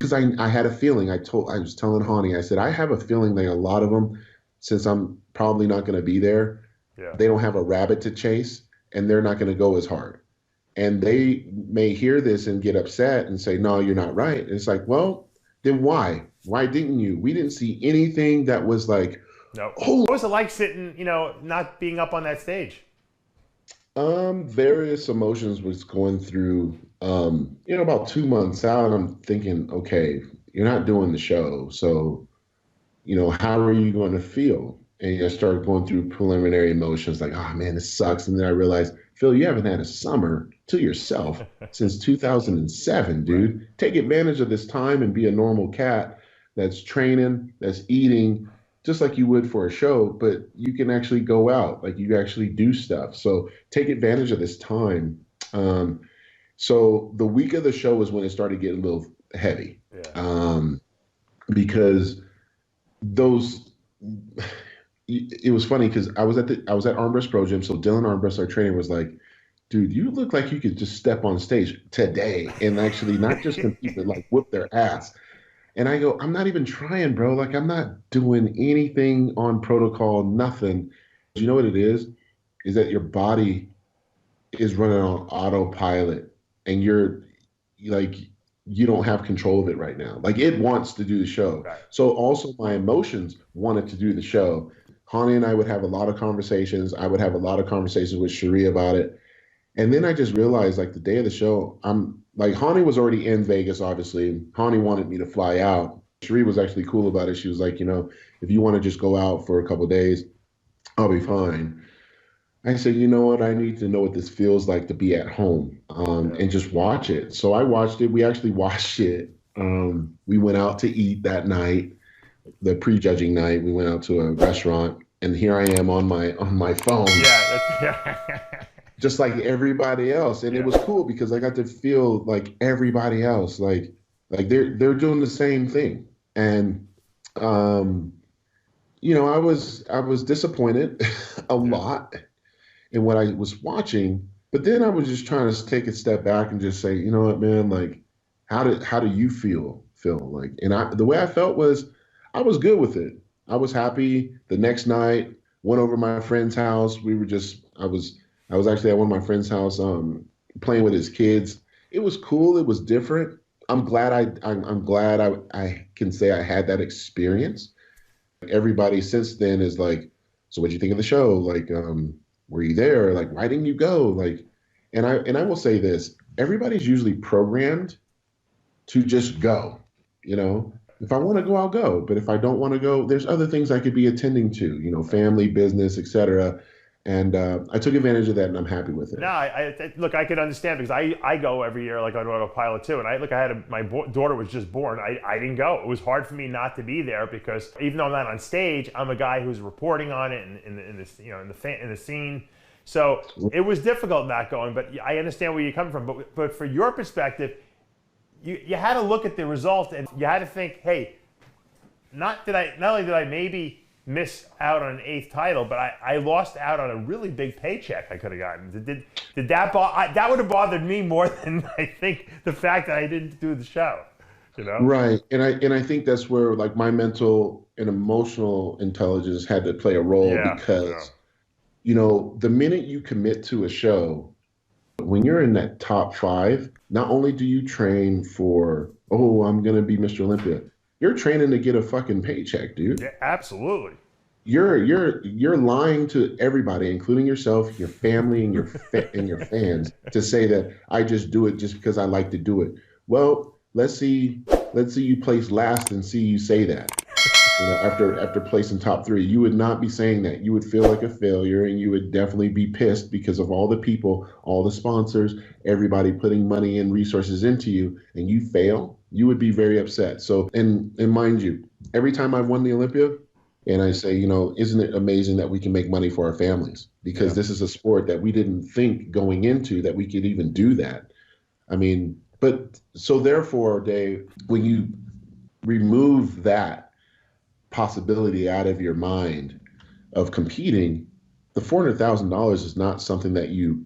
because I had a feeling. I was telling Hany, I said, I have a feeling that a lot of them, since I'm probably not going to be there, Yeah. they don't have a rabbit to chase, and they're not going to go as hard. And they may hear this and get upset and say, no, you're not right. And it's like, well, then why? Why didn't you? We didn't see anything that was like, No. oh, What was it like sitting, not being up on that stage? various emotions was going through, about 2 months out. I'm thinking, okay, you're not doing the show. So, how are you going to feel? And I started going through preliminary emotions like, oh man, this sucks. And then I realized, Phill, you haven't had a summer to yourself since 2007, dude. Right. Take advantage of this time and be a normal cat that's training, that's eating, just like you would for a show, but you can actually go out, like you actually do stuff. So take advantage of this time. So the week of the show was when it started getting a little heavy, Yeah. because those it was funny because I was at Armbrust Pro Gym. So Dylan Armbrust, our trainer, was like, dude, you look like you could just step on stage today and actually not just compete, but like whip their ass. And I go, I'm not even trying, bro. Like, I'm not doing anything on protocol, nothing. You know what it is? Is that your body is running on autopilot and you're like, you don't have control of it right now. Like, it wants to do the show. Right. So also my emotions wanted to do the show. Hany and I would have a lot of conversations. I would have a lot of conversations with Cherie about it. And then I just realized, like, the day of the show, I'm like, Hany was already in Vegas, obviously. Hany wanted me to fly out. Cherie was actually cool about it. She was like, if you want to just go out for a couple of days, I'll be fine. I said, you know what? I need to know what this feels like to be at home, and just watch it. So I watched it. We actually watched it. We went out to eat that night, the prejudging night. We went out to a restaurant, and here I am on my phone. Yeah. Just like everybody else. And Yeah. it was cool because I got to feel like everybody else, like they're doing the same thing. And I was disappointed a lot in what I was watching, but then I was just trying to take a step back and just say, you know what, man, like how do you feel, Phill? Like, and the way I felt was I was good with it. I was happy. The next night, went over to my friend's house. I was actually at one of my friend's house, playing with his kids. It was cool. It was different. I'm glad I can say I had that experience. Everybody since then is like, so what'd you think of the show? Like, were you there? Like, why didn't you go? Like, and I will say this, everybody's usually programmed to just go, If I want to go, I'll go. But if I don't want to go, there's other things I could be attending to, family, business, etc. And I took advantage of that, and I'm happy with it. No, look, I can understand because I go every year like on autopilot too. And my daughter was just born. I didn't go. It was hard for me not to be there because even though I'm not on stage, I'm a guy who's reporting on it in the scene. So it was difficult not going. But I understand where you're coming from. But for your perspective, you had to look at the result and you had to think, hey, not only did I maybe miss out on an 8th title, but I lost out on a really big paycheck I could have gotten. Did that would have bothered me more than I think the fact that I didn't do the show, Right, and I think that's where like my mental and emotional intelligence had to play a role because the minute you commit to a show, when you're in that top 5, not only do you train for, oh, I'm gonna be Mr. Olympia. You're training to get a fucking paycheck, dude. Yeah, absolutely. You're lying to everybody, including yourself, your family, and your fans, to say that I just do it just because I like to do it. Well, let's see you place last and see you say that. After placing top 3, you would not be saying that. You would feel like a failure, and you would definitely be pissed because of all the people, all the sponsors, everybody putting money and resources into you, and you fail. You would be very upset. So, and mind you, every time I've won the Olympia, and I say, isn't it amazing that we can make money for our families? Because this is a sport that we didn't think going into that we could even do that. I mean, but so therefore, Dave, when you remove that possibility out of your mind of competing, the $400,000 is not something that you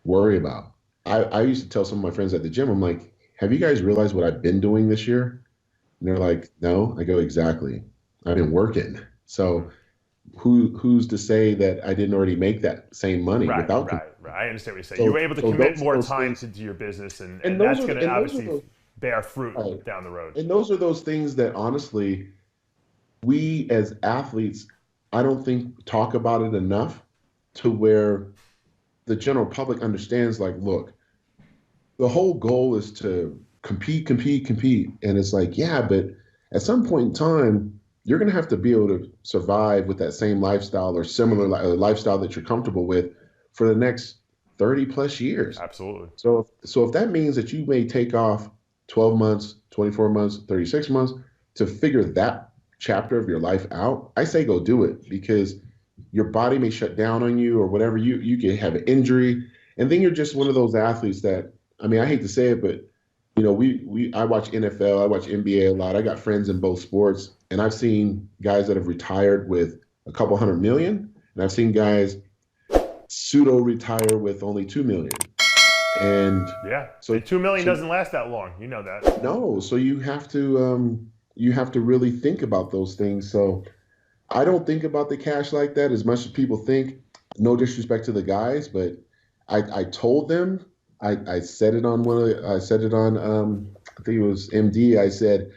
worry about. I used to tell some of my friends at the gym, I'm like, have you guys realized what I've been doing this year? And they're like, no. I go, exactly. I've been working. So who's to say that I didn't already make that same money Right, without? right, right. I understand what you're saying. So You were able to so commit those more those time things, to your business, and and those that's are going the, to and those are obviously those bear fruit right. down the road. And those are those things that honestly we as athletes, I don't think talk about it enough to where the general public understands, like, look, the whole goal is to compete, compete, compete. And it's like, yeah, but at some point in time, you're going to have to be able to survive with that same lifestyle or similar lifestyle that you're comfortable with for the next 30 plus years. Absolutely. So if that means that you may take off 12 months, 24 months, 36 months to figure that chapter of your life out, I say go do it, because your body may shut down on you or whatever. You can have an injury, and then you're just one of those athletes that, I mean, I hate to say it, but we I watch NFL, I watch NBA a lot. I got friends in both sports, and I've seen guys that have retired with a couple 100 million, and I've seen guys pseudo retire with only 2 million. And Yeah, so and 2 million so doesn't last that long. You know that. no, so you have to really think about those things. So I don't think about the cash like that as much as people think. No disrespect to the guys, but I told them, I said it on I said it on I think it was MD. I said,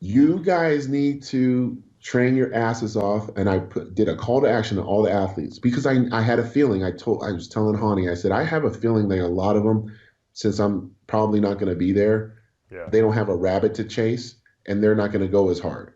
you guys need to train your asses off, and did a call to action to all the athletes, because I had a feeling. I was telling Hany, I said, I have a feeling that a lot of them, since I'm probably not going to be there, Yeah. they don't have a rabbit to chase, and they're not going to go as hard.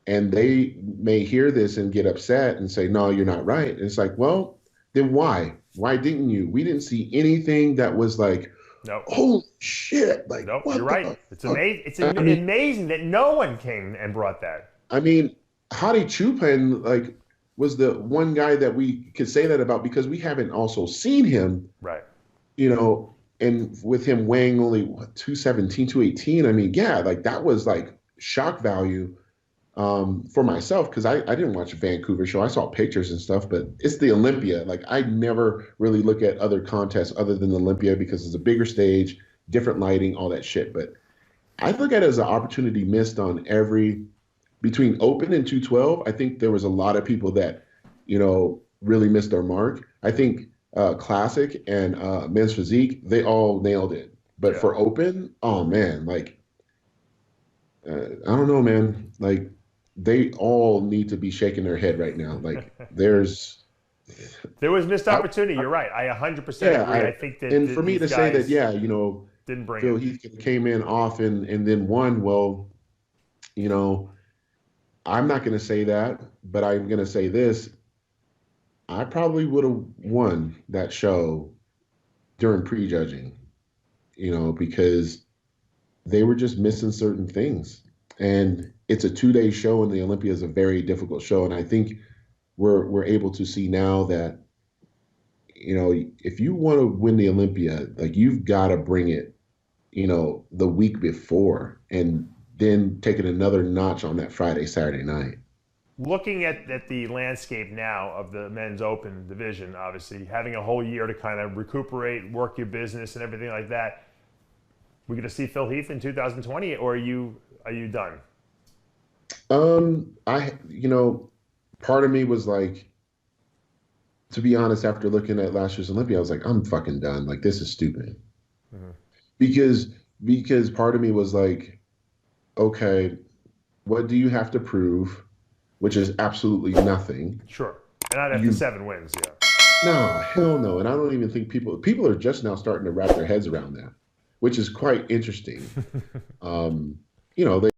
And they may hear this and get upset and say, no, you're not right. And it's like, well, then why? Why didn't you? We didn't see anything that was like, No. holy shit. Like, Nope. what You're right. the It's fuck? amazing. It's I mean, amazing that no one came and brought that. I mean, Hadi Chupin, like, was the one guy that we could say that about, because we haven't also seen him, Right. And with him weighing only what, 217, 218. I mean, yeah, like that was like shock value for myself, because I didn't watch a Vancouver show. I saw pictures and stuff, but it's the Olympia. Like, I never really look at other contests other than the Olympia, because it's a bigger stage, different lighting, all that shit. But I look at it as an opportunity missed on between open and 212. I think there was a lot of people that, really missed their mark. I think classic and men's physique, they all nailed it. But Yeah. for open, oh man, like, I don't know, man. Like, they all need to be shaking their head right now. Like, there was missed opportunity. You're right. I 100% yeah, agree. I think that, and for me to these say that, guys yeah, didn't bring Phill it. Heath came in off and then won. Well, you know, I'm not going to say that, but I'm going to say this. I probably would have won that show during prejudging, because they were just missing certain things. And it's a 2-day show, and the Olympia is a very difficult show. And I think we're able to see now that, if you want to win the Olympia, like, you've got to bring it, the week before, and then take it another notch on that Friday, Saturday night. Looking at the landscape now of the men's open division, obviously having a whole year to kind of recuperate, work your business and everything like that, we're going to see Phill Heath in 2020, or are you done? Part of me was like, to be honest, after looking at last year's Olympia, I was like, I'm fucking done. Like, this is stupid. Mm-hmm. Because part of me was like, okay, what do you have to prove? Which is absolutely nothing. Sure. And not after 7 wins, yeah. No, hell no. And I don't even think people are just now starting to wrap their heads around that, which is quite interesting. They